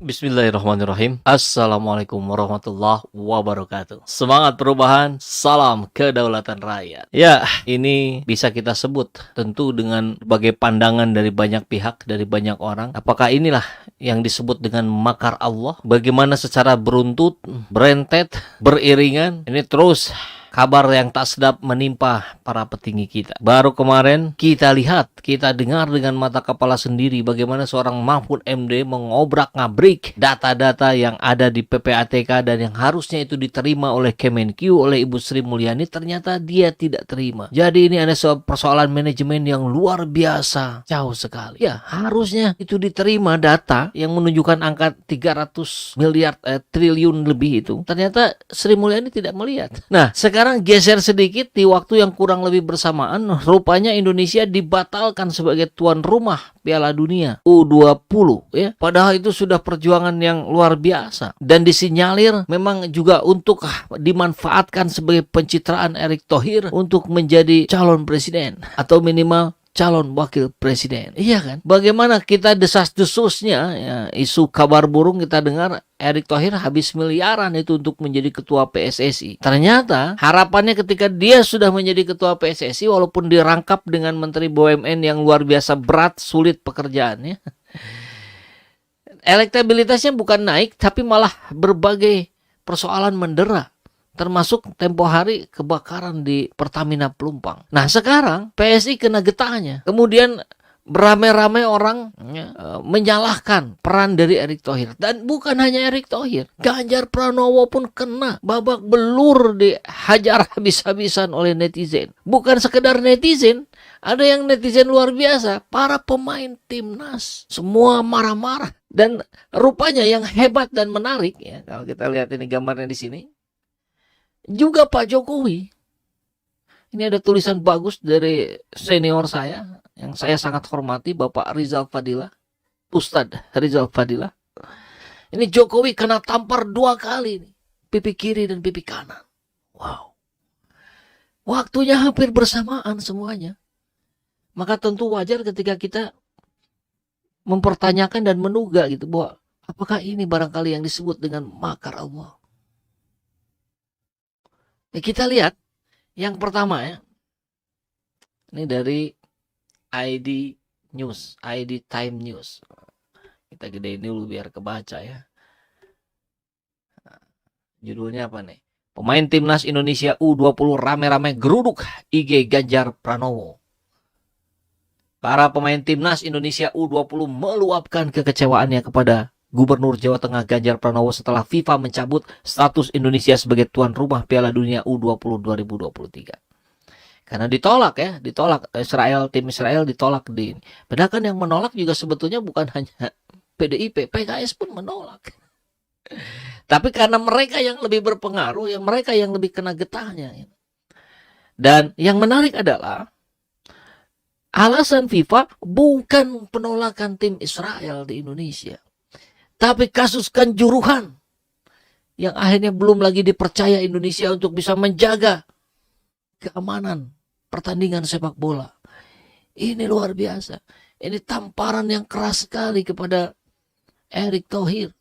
Bismillahirrahmanirrahim. Assalamualaikum warahmatullahi wabarakatuh. Semangat perubahan, salam kedaulatan rakyat. Ya, ini bisa kita sebut tentu dengan berbagai pandangan dari banyak pihak, dari banyak orang. Apakah inilah yang disebut dengan makar Allah? Bagaimana secara beruntut, berentet, beriringan, ini terus kabar yang tak sedap menimpa para petinggi kita. Baru kemarin kita lihat, kita dengar dengan mata kepala sendiri bagaimana seorang Mahfud MD mengobrak-ngabrik data-data yang ada di PPATK dan yang harusnya itu diterima oleh Kemenq, oleh Ibu Sri Mulyani, ternyata dia tidak terima. Jadi ini ada persoalan manajemen yang luar biasa, jauh sekali. Ya, harusnya itu diterima data yang menunjukkan angka 300 miliar triliun lebih itu. Ternyata Sri Mulyani tidak melihat. Nah, sekarang geser sedikit di waktu yang kurang lebih bersamaan, rupanya Indonesia dibatalkan sebagai tuan rumah Piala Dunia U20 ya. Padahal itu sudah perjuangan yang luar biasa dan disinyalir memang juga untuk dimanfaatkan sebagai pencitraan Erick Thohir untuk menjadi calon presiden atau minimal calon wakil presiden. Iya kan? Bagaimana kita desas-desusnya ya, isu kabar burung kita dengar Erick Thohir habis miliaran itu untuk menjadi ketua PSSI. Ternyata harapannya ketika dia sudah menjadi ketua PSSI walaupun dirangkap dengan menteri BUMN yang luar biasa berat, sulit pekerjaannya. Elektabilitasnya bukan naik tapi malah berbagai persoalan mendera. Termasuk tempo hari kebakaran di Pertamina Pelumpang. Nah sekarang PSI kena getahnya. Kemudian beramai-ramai orang menyalahkan peran dari Erick Thohir. Dan bukan hanya Erick Thohir. Ganjar Pranowo pun kena babak belur dihajar habis-habisan oleh netizen. Bukan sekedar netizen. Ada yang netizen luar biasa. Para pemain timnas. Semua marah-marah. Dan rupanya yang hebat dan menarik. Ya, kalau kita lihat ini gambarnya di sini. Juga Pak Jokowi. Ini ada tulisan bagus dari senior saya yang saya sangat hormati, Bapak Rizal Fadila, Ustadz Rizal Fadila. Ini Jokowi kena tampar 2 kali nih, pipi kiri dan pipi kanan. Wow. Waktunya hampir bersamaan semuanya. Maka tentu wajar ketika kita mempertanyakan dan menduga gitu bahwa apakah ini barangkali yang disebut dengan makar Allah. Ya, kita lihat yang pertama ya. Ini dari ID News, ID Time News. Kita gedein dulu biar kebaca ya. Judulnya apa nih? Pemain timnas Indonesia U20 rame-rame geruduk IG Ganjar Pranowo. Para pemain timnas Indonesia U20 meluapkan kekecewaannya kepada Gubernur Jawa Tengah Ganjar Pranowo setelah FIFA mencabut status Indonesia sebagai tuan rumah Piala Dunia U20 2023. Karena ditolak Israel, tim Israel ditolak di ini. Padahal kan yang menolak juga sebetulnya bukan hanya PDIP, PKS pun menolak. Tapi karena mereka yang lebih berpengaruh, mereka yang lebih kena getahnya. Dan yang menarik adalah alasan FIFA bukan penolakan tim Israel di Indonesia. Tapi kasus kanjuruhan yang akhirnya belum lagi dipercaya Indonesia untuk bisa menjaga keamanan pertandingan sepak bola. Ini luar biasa. Ini tamparan yang keras sekali kepada Erick Thohir.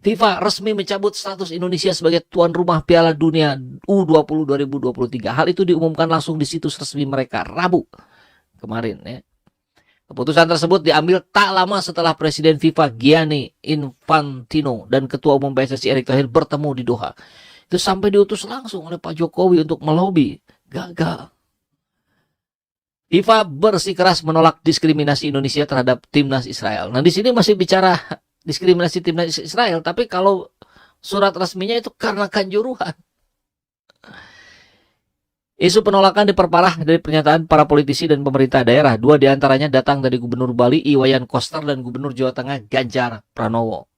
FIFA resmi mencabut status Indonesia sebagai tuan rumah Piala Dunia U20 2023. Hal itu diumumkan langsung di situs resmi mereka Rabu kemarin ya. Keputusan tersebut diambil tak lama setelah Presiden FIFA Gianni Infantino dan Ketua Umum PSSI Erick Thohir bertemu di Doha. Itu sampai diutus langsung oleh Pak Jokowi untuk melobi. Gagal. FIFA bersikeras menolak diskriminasi Indonesia terhadap timnas Israel. Nah di sini masih bicara diskriminasi timnas Israel, tapi kalau surat resminya itu karena kanjuruhan. Isu penolakan diperparah dari pernyataan para politisi dan pemerintah daerah. 2 diantaranya datang dari Gubernur Bali Iwayan Koster dan Gubernur Jawa Tengah Ganjar Pranowo.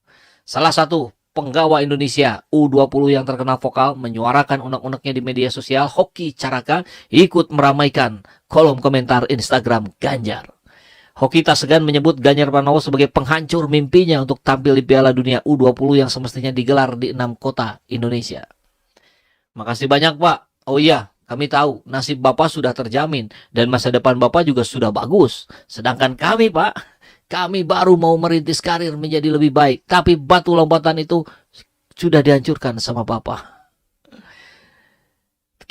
Salah satu penggawa Indonesia U20 yang terkenal vokal menyuarakan unek-uneknya di media sosial, Hoki Caraka, ikut meramaikan kolom komentar Instagram Ganjar. Hoki tak segan menyebut Ganjar Pranowo sebagai penghancur mimpinya untuk tampil di Piala Dunia U20 yang semestinya digelar di 6 kota Indonesia. Makasih banyak Pak. Oh iya, kami tahu nasib Bapak sudah terjamin dan masa depan Bapak juga sudah bagus. Sedangkan kami Pak, Kami baru mau merintis karir menjadi lebih baik, tapi batu lompatan itu sudah dihancurkan sama Bapak.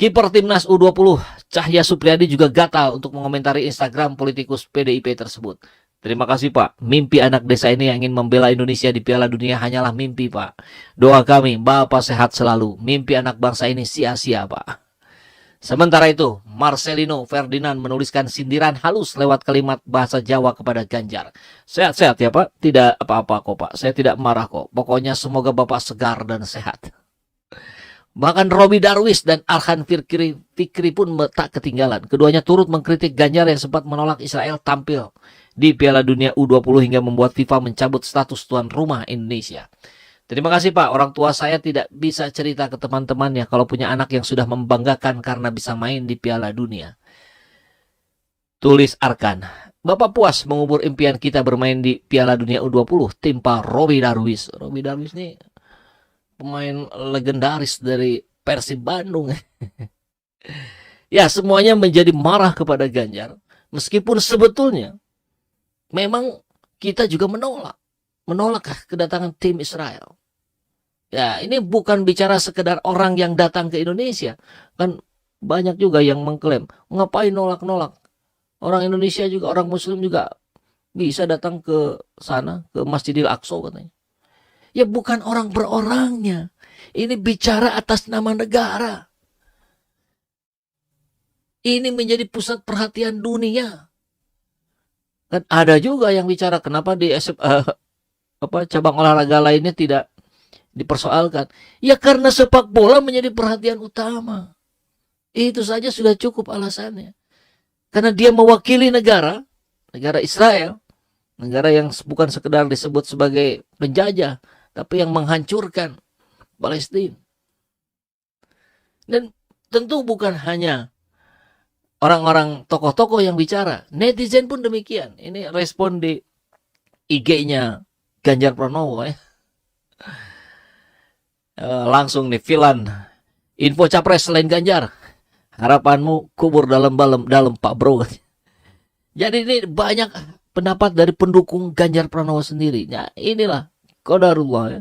Kiper timnas U20 Cahya Supriyadi juga gatal untuk mengomentari Instagram politikus PDIP tersebut. Terima kasih Pak, mimpi anak desa ini yang ingin membela Indonesia di Piala Dunia hanyalah mimpi Pak. Doa kami, Bapak sehat selalu, mimpi anak bangsa ini sia-sia Pak. Sementara itu, Marcelino Ferdinand menuliskan sindiran halus lewat kalimat bahasa Jawa kepada Ganjar. Sehat-sehat ya Pak, tidak apa-apa kok Pak, saya tidak marah kok. Pokoknya semoga Bapak segar dan sehat. Bahkan Robi Darwis dan Arhan Fikri pun tak ketinggalan. Keduanya turut mengkritik Ganjar yang sempat menolak Israel tampil di Piala Dunia U20 hingga membuat FIFA mencabut status tuan rumah Indonesia. Terima kasih Pak, orang tua saya tidak bisa cerita ke teman-temannya kalau punya anak yang sudah membanggakan karena bisa main di Piala Dunia. Tulis Arkan. Bapak puas mengubur impian kita bermain di Piala Dunia U20 timpa Robi Darwis. Robi Darwis ini pemain legendaris dari Persib Bandung. Ya, semuanya menjadi marah kepada Ganjar. Meskipun sebetulnya memang kita juga menolak kedatangan tim Israel. Ya, ini bukan bicara sekedar orang yang datang ke Indonesia. Kan banyak juga yang mengklaim, ngapain nolak-nolak. Orang Indonesia juga, orang Muslim juga bisa datang ke sana, ke Masjidil Aqsa katanya. Ya bukan orang per orangnya. Ini bicara atas nama negara. Ini menjadi pusat perhatian dunia. Kan ada juga yang bicara kenapa di cabang olahraga lainnya tidak dipersoalkan. Ya karena sepak bola menjadi perhatian utama. Itu saja sudah cukup alasannya. Karena dia mewakili negara Israel, negara yang bukan sekedar disebut sebagai penjajah, tapi yang menghancurkan Palestina. Dan tentu bukan hanya orang-orang tokoh-tokoh yang bicara, netizen pun demikian. Ini respon di IG-nya Ganjar Pranowo ya. Langsung nih Filan, info capres selain Ganjar, harapanmu kubur dalam Pak Bro. Jadi ini banyak pendapat dari pendukung Ganjar Pranowo sendiri. Nah, inilah qadarullah ya.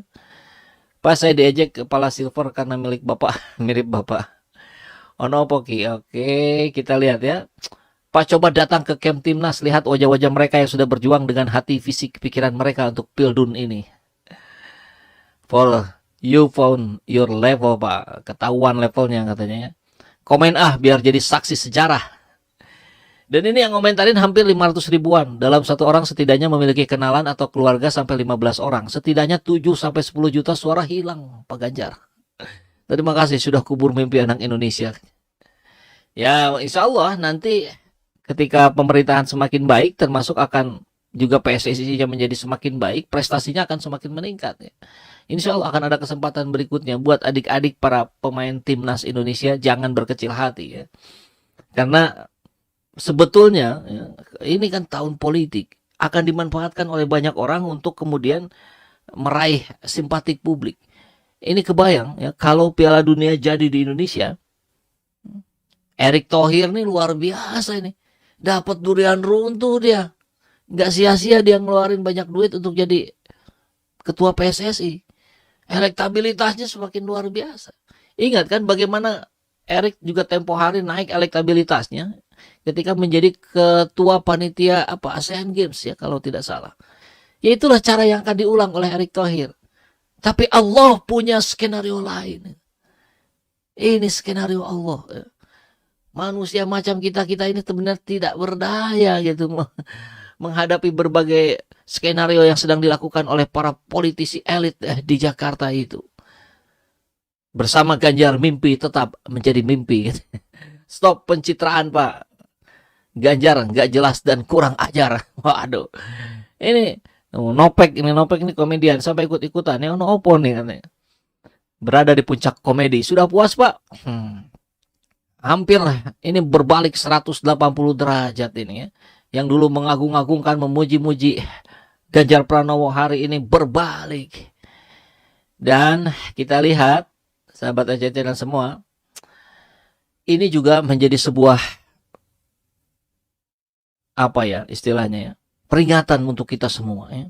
Pas saya diejek kepala silver karena milik Bapak, mirip Bapak. Ono poki. Oke, kita lihat ya. Pak coba datang ke camp timnas, lihat wajah-wajah mereka yang sudah berjuang dengan hati, fisik, pikiran mereka untuk Pildun ini. For you found your level Pak, ketahuan levelnya katanya ya. Komen biar jadi saksi sejarah. Dan ini yang komentarin hampir 500 ribuan. Dalam satu orang setidaknya memiliki kenalan atau keluarga sampai 15 orang. Setidaknya 7 sampai 10 juta suara hilang Pak Ganjar. Terima kasih sudah kubur mimpi anak Indonesia. Ya insya Allah nanti ketika pemerintahan semakin baik, termasuk akan juga PSSI-nya menjadi semakin baik, prestasinya akan semakin meningkat ya. Insya Allah akan ada kesempatan berikutnya buat adik-adik para pemain timnas Indonesia, jangan berkecil hati ya. Karena sebetulnya ya, ini kan tahun politik, akan dimanfaatkan oleh banyak orang untuk kemudian meraih simpatik publik. Ini kebayang ya, kalau Piala Dunia jadi di Indonesia, Erick Thohir nih luar biasa ini. Dapat durian runtuh dia. Nggak sia-sia dia ngeluarin banyak duit untuk jadi ketua PSSI. Elektabilitasnya semakin luar biasa. Ingat kan bagaimana Erick juga tempo hari naik elektabilitasnya ketika menjadi ketua panitia ASEAN Games ya kalau tidak salah. Ya itulah cara yang akan diulang oleh Erick Thohir. Tapi Allah punya skenario lain. Ini skenario Allah. Manusia macam kita ini sebenarnya tidak berdaya gitu menghadapi berbagai skenario yang sedang dilakukan oleh para politisi elit di Jakarta itu. Bersama Ganjar mimpi tetap menjadi mimpi. Stop pencitraan Pak. Ganjar nggak jelas dan kurang ajar. Waduh. Ini Nopek ini komedian sampai ikut-ikutan. Yang opo nih katanya. Berada di puncak komedi. Sudah puas Pak? Hampir ini berbalik 180 derajat ini ya. Yang dulu mengagung-agungkan, memuji-muji Ganjar Pranowo hari ini berbalik. Dan kita lihat, sahabat AJT dan semua, ini juga menjadi sebuah apa ya istilahnya ya, peringatan untuk kita semua ya.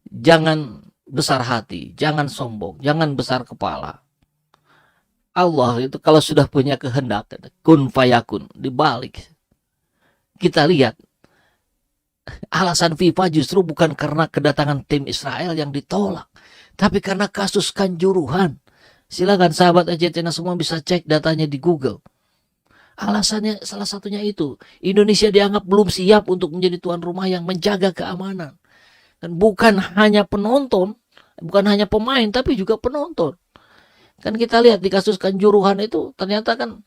Jangan besar hati, jangan sombong, jangan besar kepala. Allah itu kalau sudah punya kehendak, kun fayakun, dibalik. Kita lihat, alasan FIFA justru bukan karena kedatangan tim Israel yang ditolak, tapi karena kasus Kanjuruhan. Silakan sahabat AJCN semua bisa cek datanya di Google. Alasannya salah satunya itu, Indonesia dianggap belum siap untuk menjadi tuan rumah yang menjaga keamanan. Dan bukan hanya penonton, bukan hanya pemain, tapi juga penonton. Kan kita lihat di kasus Kanjuruhan itu ternyata kan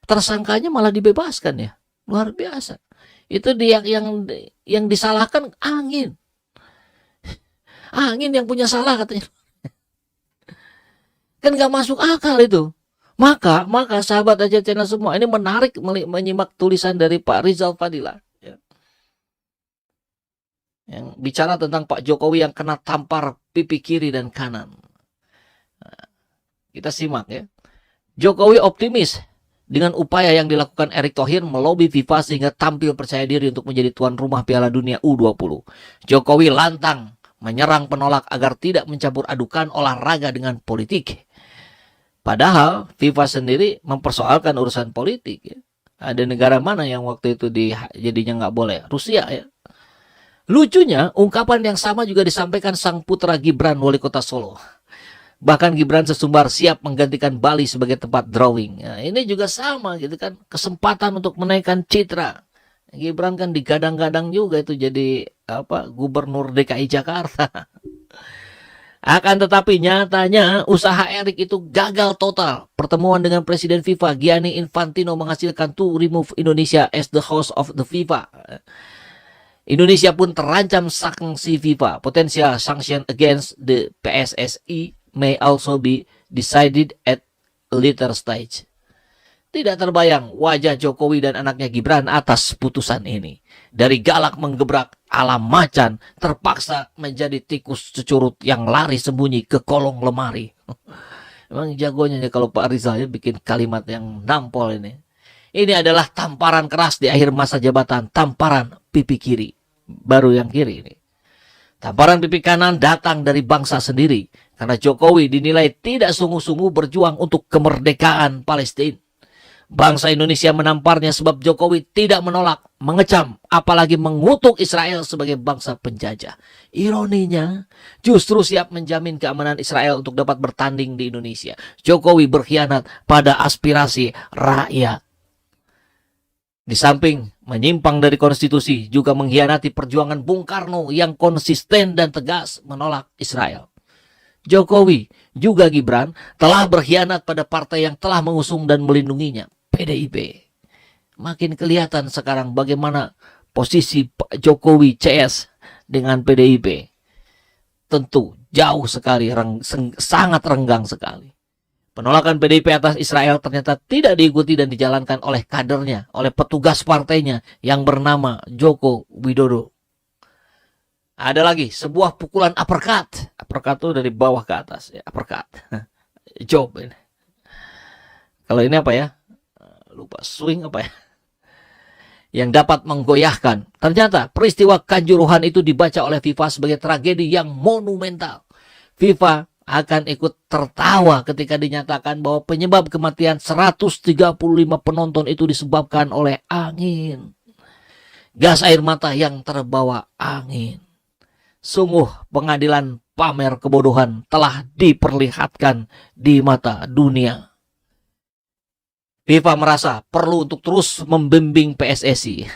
tersangkanya malah dibebaskan ya. Luar biasa. Itu yang disalahkan angin. Angin yang punya salah katanya. Kan gak masuk akal itu. Maka sahabat aja channel semua, ini menarik menyimak tulisan dari Pak Rizal Fadila. Ya. Yang bicara tentang Pak Jokowi yang kena tampar pipi kiri dan kanan. Nah, kita simak ya. Jokowi optimis dengan upaya yang dilakukan Erick Thohir melobi FIFA sehingga tampil percaya diri untuk menjadi tuan rumah Piala Dunia U20. Jokowi lantang menyerang penolak agar tidak mencampur adukan olahraga dengan politik. Padahal FIFA sendiri mempersoalkan urusan politik. Ya. Ada negara mana yang waktu itu jadinya nggak boleh? Rusia ya. Lucunya, ungkapan yang sama juga disampaikan sang putra Gibran, wali kota Solo. Bahkan Gibran sesumbar siap menggantikan Bali sebagai tempat drawing. Nah, ini juga sama gitu kan, kesempatan untuk menaikkan citra. Gibran kan digadang-gadang juga itu jadi gubernur DKI Jakarta. Akan tetapi nyatanya usaha Erick itu gagal total. Pertemuan dengan Presiden FIFA Gianni Infantino menghasilkan to remove Indonesia as the host of the FIFA. Indonesia pun terancam sanksi FIFA. Potential sanction against the PSSI may also be decided at a later stage. Tidak terbayang wajah Jokowi dan anaknya Gibran atas putusan ini. Dari galak menggebrak ala macan, terpaksa menjadi tikus cecurut yang lari sembunyi ke kolong lemari. Emang jagonya kalau Pak Rizal ya bikin kalimat yang nampol ini. Ini adalah tamparan keras di akhir masa jabatan, tamparan pipi kiri. Baru yang kiri ini. Tamparan pipi kanan datang dari bangsa sendiri. Karena Jokowi dinilai tidak sungguh-sungguh berjuang untuk kemerdekaan Palestina. Bangsa Indonesia menamparnya sebab Jokowi tidak menolak, mengecam, apalagi mengutuk Israel sebagai bangsa penjajah. Ironinya, justru siap menjamin keamanan Israel untuk dapat bertanding di Indonesia. Jokowi berkhianat pada aspirasi rakyat. Di samping menyimpang dari konstitusi, juga mengkhianati perjuangan Bung Karno yang konsisten dan tegas menolak Israel. Jokowi, juga Gibran, telah berkhianat pada partai yang telah mengusung dan melindunginya, PDIP. Makin kelihatan sekarang bagaimana posisi Jokowi CS dengan PDIP. Tentu jauh sekali, sangat renggang sekali. Penolakan PDIP atas Israel ternyata tidak diikuti dan dijalankan oleh kadernya, oleh petugas partainya yang bernama Joko Widodo. Ada lagi sebuah pukulan uppercut. Uppercut itu dari bawah ke atas. Ya, uppercut. Job ini. Kalau ini apa ya? Lupa swing apa ya? Yang dapat menggoyahkan. Ternyata peristiwa Kanjuruhan itu dibaca oleh FIFA sebagai tragedi yang monumental. FIFA akan ikut tertawa ketika dinyatakan bahwa penyebab kematian 135 penonton itu disebabkan oleh angin. Gas air mata yang terbawa angin. Sungguh pengadilan pamer kebodohan telah diperlihatkan di mata dunia. FIFA merasa perlu untuk terus membimbing PSSI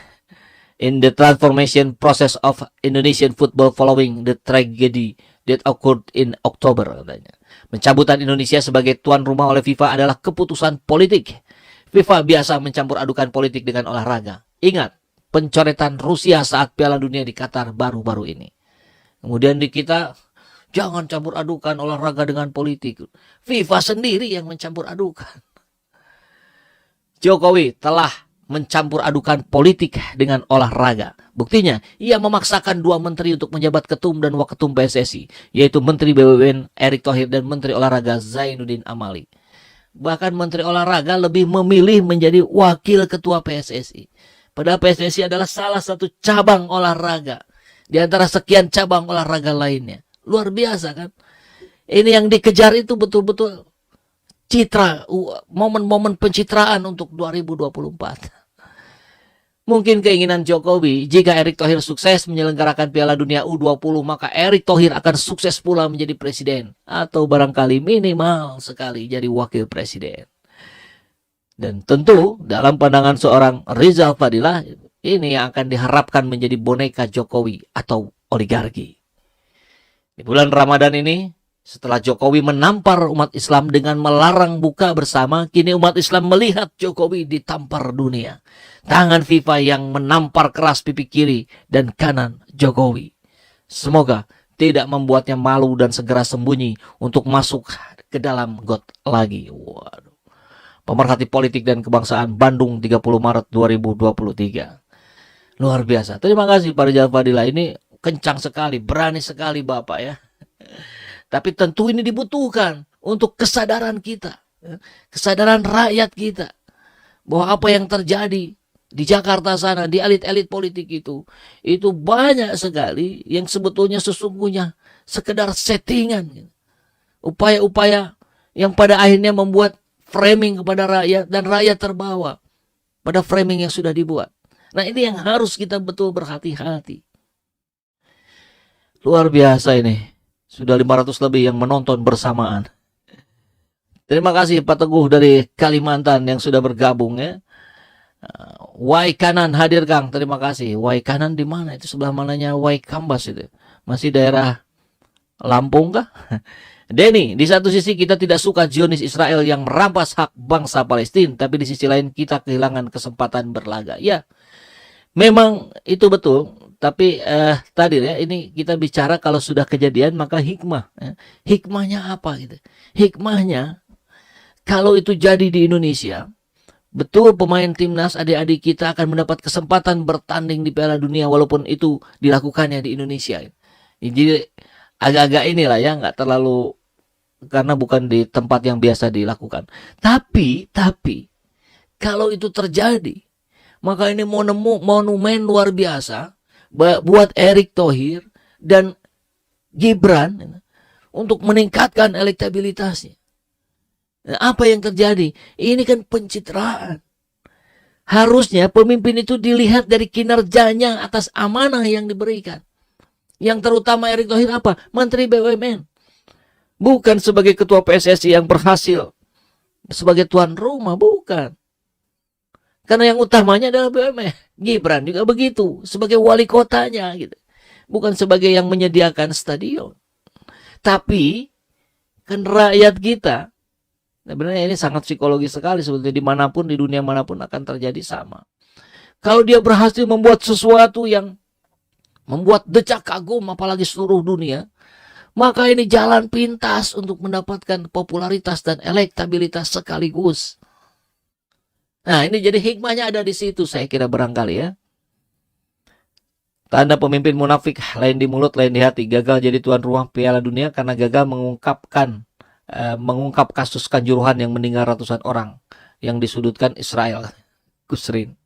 in the transformation process of Indonesian football following the tragedy that occurred in October. Katanya. Pencabutan Indonesia sebagai tuan rumah oleh FIFA adalah keputusan politik. FIFA biasa mencampur adukan politik dengan olahraga. Ingat, pencoretan Rusia saat Piala Dunia di Qatar baru-baru ini. Kemudian di kita, jangan campur adukan olahraga dengan politik. FIFA sendiri yang mencampur adukan. Jokowi telah mencampur adukan politik dengan olahraga. Buktinya, ia memaksakan dua menteri untuk menjabat ketum dan waketum PSSI, yaitu Menteri BUMN Erick Thohir dan Menteri Olahraga Zainuddin Amali. Bahkan Menteri Olahraga lebih memilih menjadi wakil ketua PSSI. Padahal PSSI adalah salah satu cabang olahraga di antara sekian cabang olahraga lainnya. Luar biasa kan? Ini yang dikejar itu betul-betul citra, momen-momen pencitraan untuk 2024. Mungkin keinginan Jokowi, jika Erick Thohir sukses menyelenggarakan Piala Dunia U20, maka Erick Thohir akan sukses pula menjadi presiden. Atau barangkali minimal sekali jadi wakil presiden. Dan tentu dalam pandangan seorang Rizal Fadilah, ini yang akan diharapkan menjadi boneka Jokowi atau oligarki. Di bulan Ramadan ini, setelah Jokowi menampar umat Islam dengan melarang buka bersama, kini umat Islam melihat Jokowi ditampar dunia. Tangan FIFA yang menampar keras pipi kiri dan kanan Jokowi. Semoga tidak membuatnya malu dan segera sembunyi untuk masuk ke dalam got lagi. Waduh. Pemerhati politik dan kebangsaan Bandung 30 Maret 2023. Luar biasa. Terima kasih Pak Rizal Fadilah. Ini kencang sekali, berani sekali Bapak ya. Tapi tentu ini dibutuhkan untuk kesadaran kita, kesadaran rakyat kita, bahwa apa yang terjadi di Jakarta sana, di elit-elit politik itu banyak sekali yang sebetulnya sesungguhnya sekedar settingan. Upaya-upaya yang pada akhirnya membuat framing kepada rakyat, dan rakyat terbawa pada framing yang sudah dibuat. Nah, ini yang harus kita betul berhati-hati. Luar biasa ini. Sudah 500 lebih yang menonton bersamaan. Terima kasih Pak Teguh dari Kalimantan yang sudah bergabung ya. Wai Kanan hadir Kang, terima kasih. Wai Kanan di mana? Itu sebelah mananya Wai Kambas itu? Masih daerah Lampung kah? Denny, di satu sisi kita tidak suka Zionis Israel yang merampas hak bangsa Palestina, tapi di sisi lain kita kehilangan kesempatan berlaga. Ya, memang itu betul. Tapi tadi ya, ini kita bicara kalau sudah kejadian maka hikmah. Ya. Hikmahnya apa gitu? Hikmahnya kalau itu jadi di Indonesia, betul pemain timnas adik-adik kita akan mendapat kesempatan bertanding di Piala Dunia walaupun itu dilakukannya di Indonesia. Jadi agak-agak inilah ya, nggak terlalu, karena bukan di tempat yang biasa dilakukan. Tapi kalau itu terjadi, maka ini monumen luar biasa buat Erick Thohir dan Gibran untuk meningkatkan elektabilitasnya. Nah, apa yang terjadi? Ini kan pencitraan. Harusnya pemimpin itu dilihat dari kinerjanya atas amanah yang diberikan. Yang terutama Erick Thohir apa? Menteri BUMN. Bukan sebagai ketua PSSI yang berhasil sebagai tuan rumah, bukan. Karena yang utamanya adalah BUMN. Gibran juga begitu, sebagai wali kotanya gitu. Bukan sebagai yang menyediakan stadion. Tapi kan rakyat kita, sebenarnya ini sangat psikologis sekali sebetulnya, dimanapun, di dunia manapun akan terjadi sama. Kalau dia berhasil membuat sesuatu yang membuat decak kagum apalagi seluruh dunia, maka ini jalan pintas untuk mendapatkan popularitas dan elektabilitas sekaligus. Nah, ini jadi hikmahnya ada di situ, saya kira barangkali ya. Tanda pemimpin munafik, lain di mulut, lain di hati. Gagal jadi tuan rumah Piala Dunia karena gagal mengungkap kasus Kanjuruhan yang meninggal ratusan orang yang disudutkan Israel. Kusrin.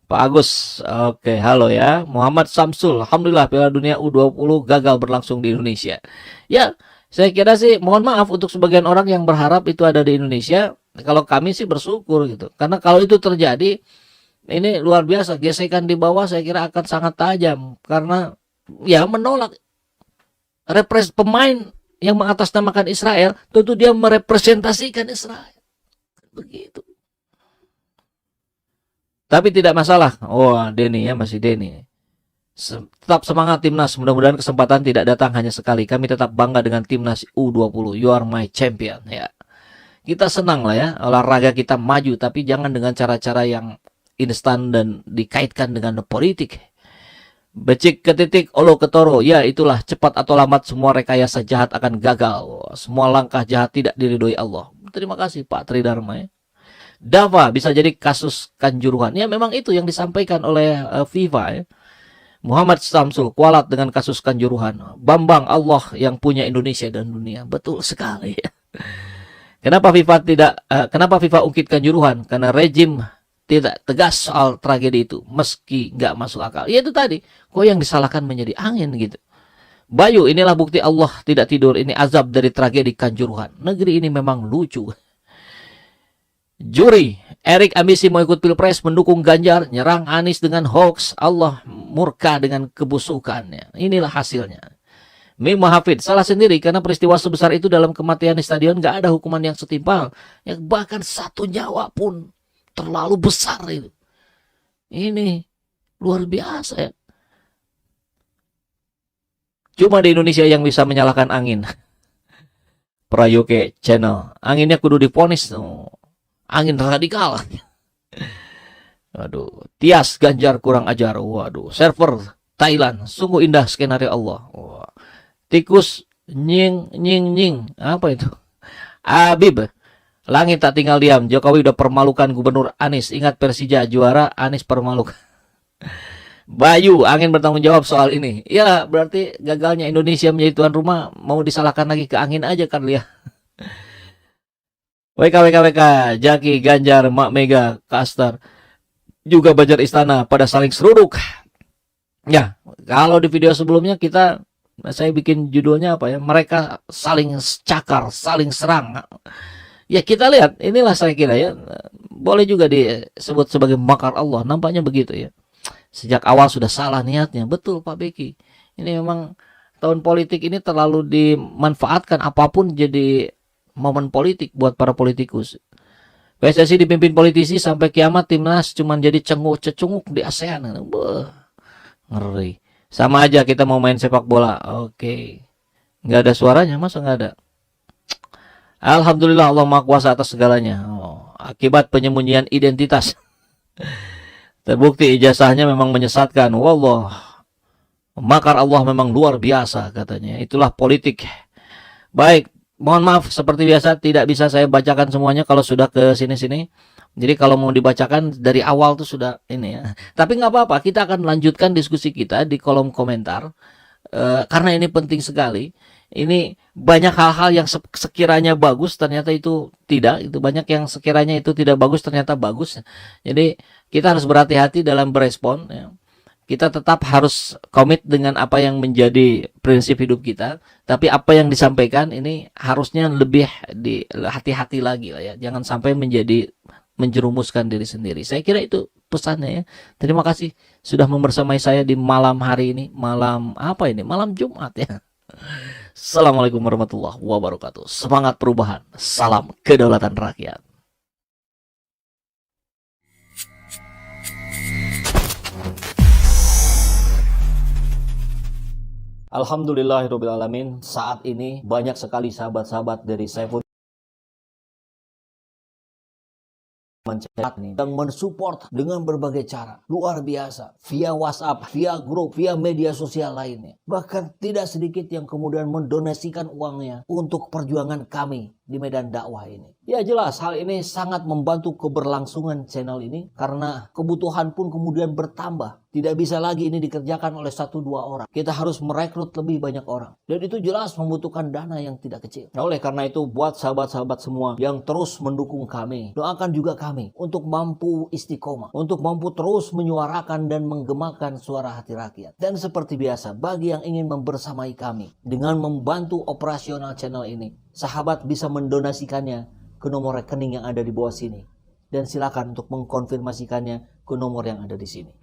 Pak Agus, oke, halo ya. Muhammad Samsul, alhamdulillah Piala Dunia U20 gagal berlangsung di Indonesia. Ya, saya kira sih, mohon maaf untuk sebagian orang yang berharap itu ada di Indonesia. Kalau kami sih bersyukur gitu. Karena kalau itu terjadi, ini luar biasa. Gesekan di bawah saya kira akan sangat tajam. Karena ya menolak pemain yang mengatasnamakan Israel, tentu dia merepresentasikan Israel. Begitu. Tapi tidak masalah. Oh, Denny ya, masih Denny. Tetap semangat timnas. Mudah-mudahan kesempatan tidak datang hanya sekali. Kami tetap bangga dengan timnas U20. You are my champion ya. Kita senang lah ya, olahraga kita maju, tapi jangan dengan cara-cara yang instan dan dikaitkan dengan politik. Becik ke titik, olo ke toro. Ya, itulah, cepat atau lambat semua rekayasa jahat akan gagal. Semua langkah jahat tidak diridhoi Allah. Terima kasih Pak Tridharma ya. Dava bisa jadi kasus Kanjuruhan. Ya, memang itu yang disampaikan oleh FIFA ya. Muhammad Samsul kualat dengan kasus Kanjuruhan. Bambang, Allah yang punya Indonesia dan dunia. Betul sekali ya. Kenapa FIFA ungkit Kanjuruhan? Karena rejim tidak tegas soal tragedi itu, meski nggak masuk akal. Ya itu tadi, kok yang disalahkan menjadi angin gitu. Bayu, inilah bukti Allah tidak tidur. Ini azab dari tragedi Kanjuruhan. Negeri ini memang lucu. Juri, Erik ambisi mau ikut pilpres, mendukung Ganjar, nyerang Anies dengan hoax. Allah murka dengan kebusukannya. Inilah hasilnya. Mima Hafid, salah sendiri karena peristiwa sebesar itu dalam kematian di stadion gak ada hukuman yang setimpal. Yang bahkan 1 nyawa pun terlalu besar itu. Ini luar biasa ya. Cuma di Indonesia yang bisa menyalakan angin. Prayoke Channel. Anginnya kudu diponis. Angin radikal. Waduh. Tias Ganjar kurang ajar. Waduh. Server Thailand. Sungguh indah skenario Allah. Wah. Tikus nying. Apa itu? Abib. Langit tak tinggal diam. Jokowi udah permalukan Gubernur Anies. Ingat Persija juara, Anies permalukan. Bayu, angin bertanggung jawab soal ini. Ya, berarti gagalnya Indonesia menjadi tuan rumah mau disalahkan lagi ke angin aja kan ya. WK, Jaki, Ganjar, Mak Mega, Kastar, juga Banjar Istana pada saling seruduk. Ya, kalau di video sebelumnya saya bikin judulnya apa ya? Mereka saling cakar, saling serang. Ya kita lihat, inilah saya kira ya. Boleh juga disebut sebagai makar Allah. Nampaknya begitu ya. Sejak awal sudah salah niatnya. Betul Pak Beki. Ini memang tahun politik ini terlalu dimanfaatkan. Apapun jadi momen politik buat para politikus. PSSI dipimpin politisi sampai kiamat, timnas cuman jadi cenguk-cecunguk di ASEAN. Beuh, ngeri. Sama aja kita mau main sepak bola. Oke. Nggak ada suaranya, masa nggak ada? Alhamdulillah Allah Maha Kuasa atas segalanya. Akibat penyembunyian identitas. Terbukti ijazahnya memang menyesatkan. Wallah. Makar Allah memang luar biasa katanya. Itulah politik. Baik, mohon maaf seperti biasa tidak bisa saya bacakan semuanya kalau sudah ke sini-sini. Jadi kalau mau dibacakan dari awal tuh sudah ini ya. Tapi nggak apa-apa, kita akan lanjutkan diskusi kita di kolom komentar. Karena ini penting sekali. Ini banyak hal-hal yang sekiranya bagus ternyata itu tidak. Itu banyak yang sekiranya itu tidak bagus ternyata bagus. Jadi kita harus berhati-hati dalam berespon. Ya. Kita tetap harus komit dengan apa yang menjadi prinsip hidup kita. Tapi apa yang disampaikan ini harusnya lebih hati-hati lagi lah ya. Jangan sampai menjerumuskan diri sendiri. Saya kira itu pesannya ya. Terima kasih sudah membersamai saya di malam hari ini. Malam apa ini? Malam Jumat ya. Assalamualaikum warahmatullahi wabarakatuh. Semangat perubahan. Salam kedaulatan rakyat. Alhamdulillahirrabbilalamin. Saat ini banyak sekali sahabat-sahabat dari Saiful mencetak dan mensupport dengan berbagai cara luar biasa, via WhatsApp, via grup, via media sosial lainnya. Bahkan tidak sedikit yang kemudian mendonasikan uangnya untuk perjuangan kami di medan dakwah ini. Ya jelas hal ini sangat membantu keberlangsungan channel ini karena kebutuhan pun kemudian bertambah. Tidak bisa lagi ini dikerjakan oleh 1-2 orang. Kita harus merekrut lebih banyak orang. Dan itu jelas membutuhkan dana yang tidak kecil. Nah, oleh karena itu buat sahabat-sahabat semua yang terus mendukung kami, doakan juga kami untuk mampu istiqomah, untuk mampu terus menyuarakan dan menggemakan suara hati rakyat. Dan seperti biasa, bagi yang ingin membersamai kami dengan membantu operasional channel ini, sahabat bisa mendonasikannya ke nomor rekening yang ada di bawah sini. Dan silakan untuk mengkonfirmasikannya ke nomor yang ada di sini.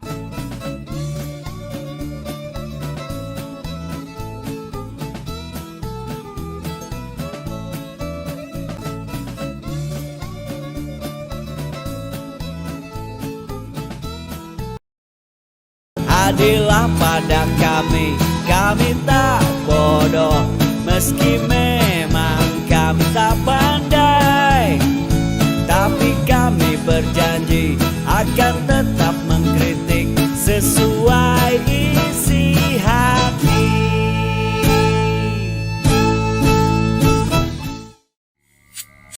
Adillah pada kami tak bodoh, meski memang kami tak pandai, tapi kami berjanji akan tetap mengkritik sesuai